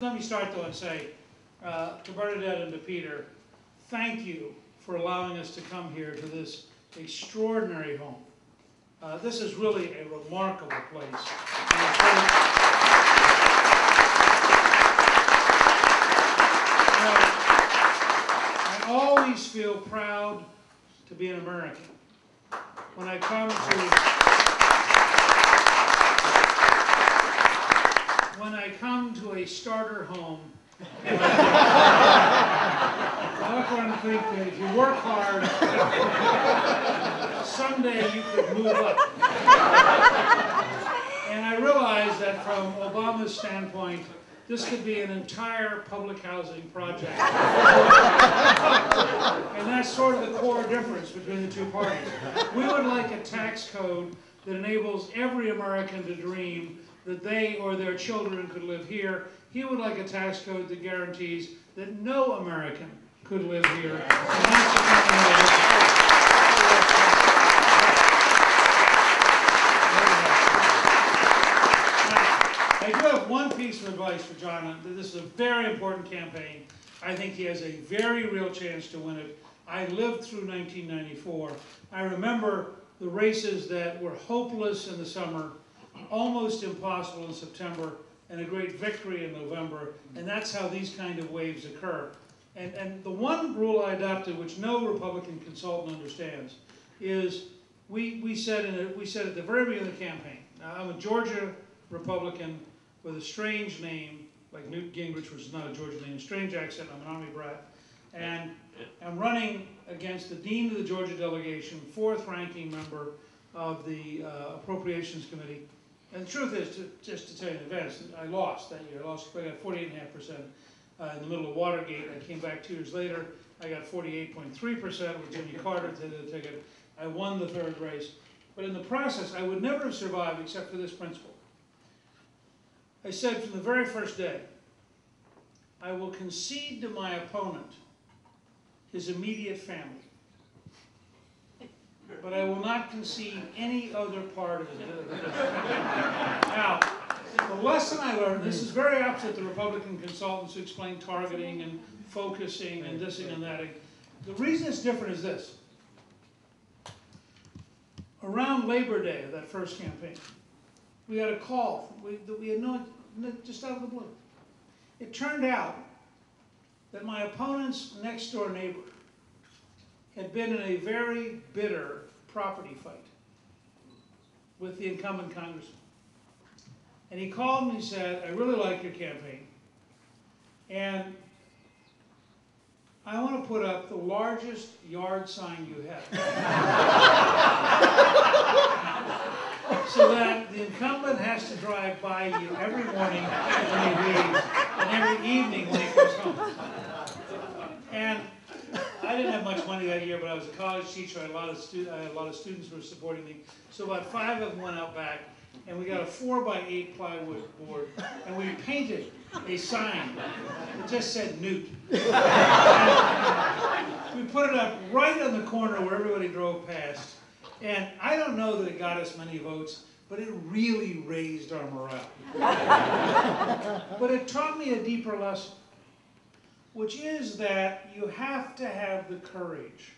Let me start though and say to Bernadette and to Peter, thank you for allowing us to come here to this extraordinary home. This is really a remarkable place. I always feel proud to be an American. When I come to a starter home, I look around and think that if you work hard, someday you could move up. And I realize that from Obama's standpoint, this could be an entire public housing project. And that's sort of the core difference between the two parties. We would like a tax code that enables every American to dream that they or their children could live here. He would like a tax code that guarantees that no American could live here. And that's the fundamental. I do have one piece of advice for John. This is a very important campaign. I think he has a very real chance to win it. I lived through 1994. I remember the races that were hopeless in the summer, almost impossible in September, and a great victory in November, and that's how these kind of waves occur. And the one rule I adopted, which no Republican consultant understands, is we said at the very beginning of the campaign, now I'm a Georgia Republican with a strange name, like Newt Gingrich, which is not a Georgia name, a strange accent, I'm an Army brat, and I'm running against the Dean of the Georgia delegation, 4th ranking member of the Appropriations Committee. And the truth is, just to tell you in advance, I lost that year. I got 48.5% in the middle of Watergate. I came back 2 years later. I got 48.3% with Jimmy Carter to the ticket. I won the 3rd race. But in the process, I would never have survived except for this principle. I said from the very first day, I will concede to my opponent his immediate family, but I will not concede any other part of it. Now, the lesson I learned, this is very opposite the Republican consultants who explain targeting and focusing and thising and thating. The reason it's different is this. Around Labor Day of that first campaign, we had a call that we had known just out of the blue. It turned out that my opponent's next door neighbor had been in a very bitter property fight with the incumbent congressman. And he called me and said, I really like your campaign, and I want to put up the largest yard sign you have. So that the incumbent has to drive by you every morning when he leaves, and every evening when he comes home. And I didn't have much money that year, but I was a college teacher. I had a lot of students who were supporting me. So about 5 of them went out back, and we got a 4x8 plywood board, and we painted a sign that just said Newt. We put it up right on the corner where everybody drove past. And I don't know that it got us many votes, but it really raised our morale. But it taught me a deeper lesson, which is that you have to have the courage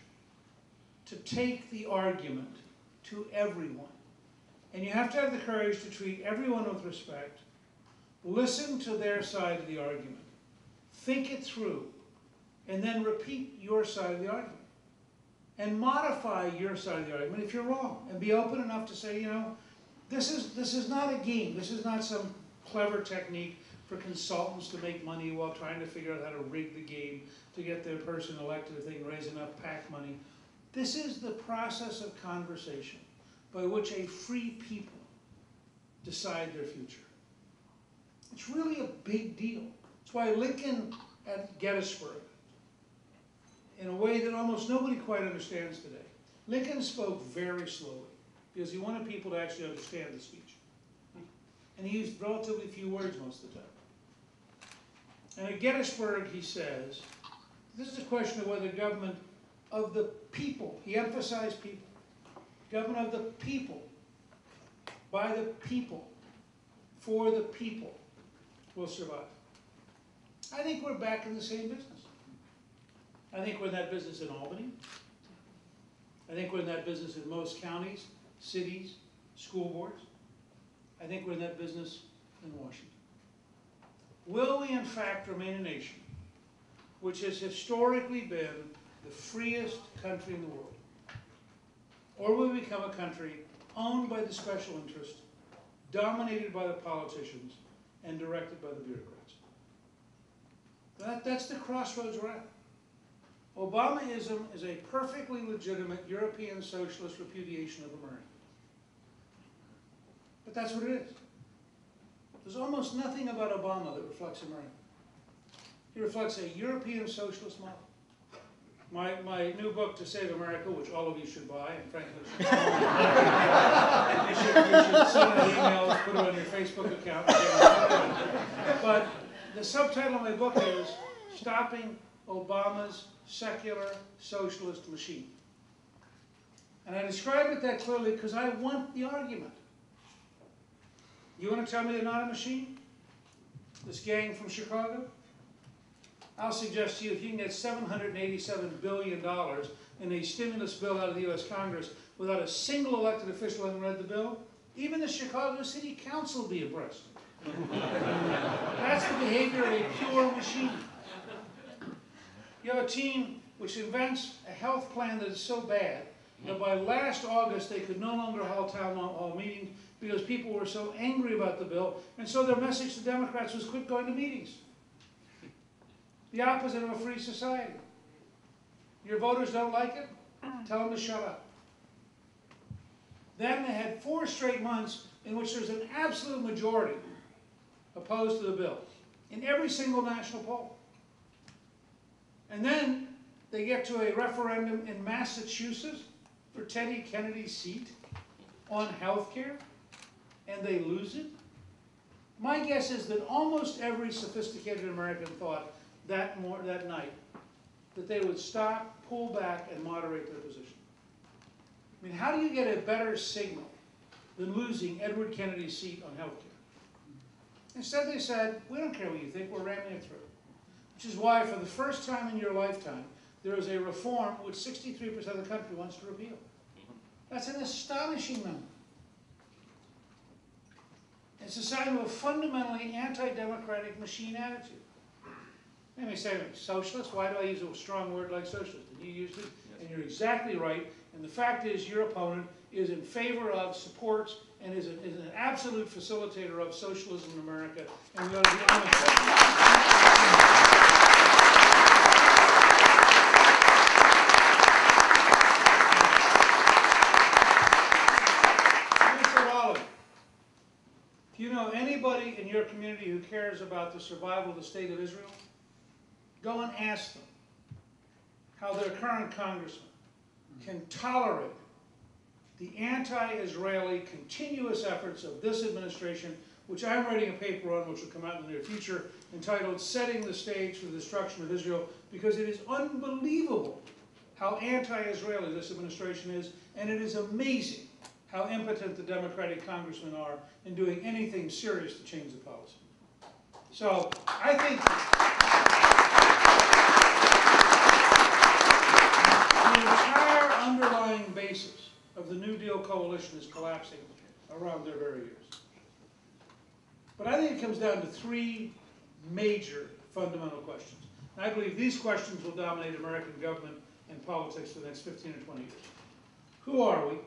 to take the argument to everyone. And you have to have the courage to treat everyone with respect, listen to their side of the argument, think it through, and then repeat your side of the argument. And modify your side of the argument if you're wrong, and be open enough to say, you know, this is not a game. This is not some clever technique for consultants to make money while trying to figure out how to rig the game to get their person elected if they can raise enough PAC money. This is the process of conversation by which a free people decide their future. It's really a big deal. That's why Lincoln at Gettysburg, in a way that almost nobody quite understands today, Lincoln spoke very slowly because he wanted people to actually understand the speech. And he used relatively few words most of the time. And at Gettysburg he says, this is a question of whether government of the people, he emphasized people, government of the people, by the people, for the people, will survive. I think we're back in the same business. I think we're in that business in Albany. I think we're in that business in most counties, cities, school boards. I think we're in that business in Washington. Will we in fact remain a nation which has historically been the freest country in the world? Or will we become a country owned by the special interest, dominated by the politicians, and directed by the bureaucrats? That's the crossroads we're at. Obamaism is a perfectly legitimate European socialist repudiation of America. But that's what it is. There's almost nothing about Obama that reflects America. He reflects a European socialist model. My new book, To Save America, which all of you should buy, and frankly should you should send an email, put it on your Facebook account. But the subtitle of my book is Stopping Obama's Secular Socialist Machine. And I describe it that clearly because I want the argument. You want to tell me they're not a machine? This gang from Chicago? I'll suggest to you, if you can get $787 billion in a stimulus bill out of the U.S. Congress without a single elected official having read the bill, even the Chicago City Council will be impressed. That's the behavior of a pure machine. You have a team which invents a health plan that is so bad that by last August they could no longer hold town hall meetings because people were so angry about the bill, and so their message to Democrats was quit going to meetings. The opposite of a free society. Your voters don't like it? Tell them to shut up. Then they had 4 straight months in which there's an absolute majority opposed to the bill in every single national poll. And then they get to a referendum in Massachusetts for Teddy Kennedy's seat on health care, and they lose it. My guess is that almost every sophisticated American thought that night that they would stop, pull back, and moderate their position. I mean, how do you get a better signal than losing Edward Kennedy's seat on health care? Instead they said, we don't care what you think, we're ramming it through. Which is why, for the first time in your lifetime, there is a reform which 63% of the country wants to repeal. That's an astonishing number. It's a sign of a fundamentally anti-democratic machine attitude. They may say, socialist? Why do I use a strong word like socialist? And you used it, and you're exactly right. And the fact is, your opponent is in favor of, supports, and is an absolute facilitator of socialism in America, and we ought to be honest with that. If you know anybody in your community who cares about the survival of the state of Israel, go and ask them how their current congressman can tolerate the anti-Israeli continuous efforts of this administration, which I'm writing a paper on, which will come out in the near future, entitled Setting the Stage for the Destruction of Israel, because it is unbelievable how anti-Israeli this administration is, and it is amazing how impotent the Democratic congressmen are in doing anything serious to change the policy. So I think the entire underlying basis of the New Deal coalition is collapsing around their very ears. But I think it comes down to 3 major fundamental questions. And I believe these questions will dominate American government and politics for the next 15 or 20 years. Who are we?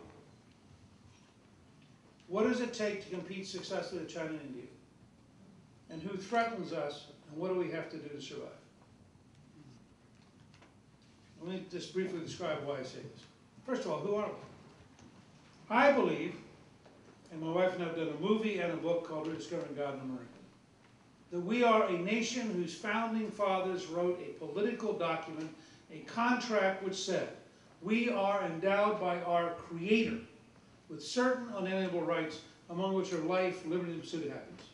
What does it take to compete successfully with China and India? And who threatens us, and what do we have to do to survive? Let me just briefly describe why I say this. First of all, who are we? I believe, and my wife and I have done a movie and a book called Rediscovering God in America, that we are a nation whose founding fathers wrote a political document, a contract which said, we are endowed by our Creator with certain unalienable rights, among which are life, liberty, and pursuit of happiness.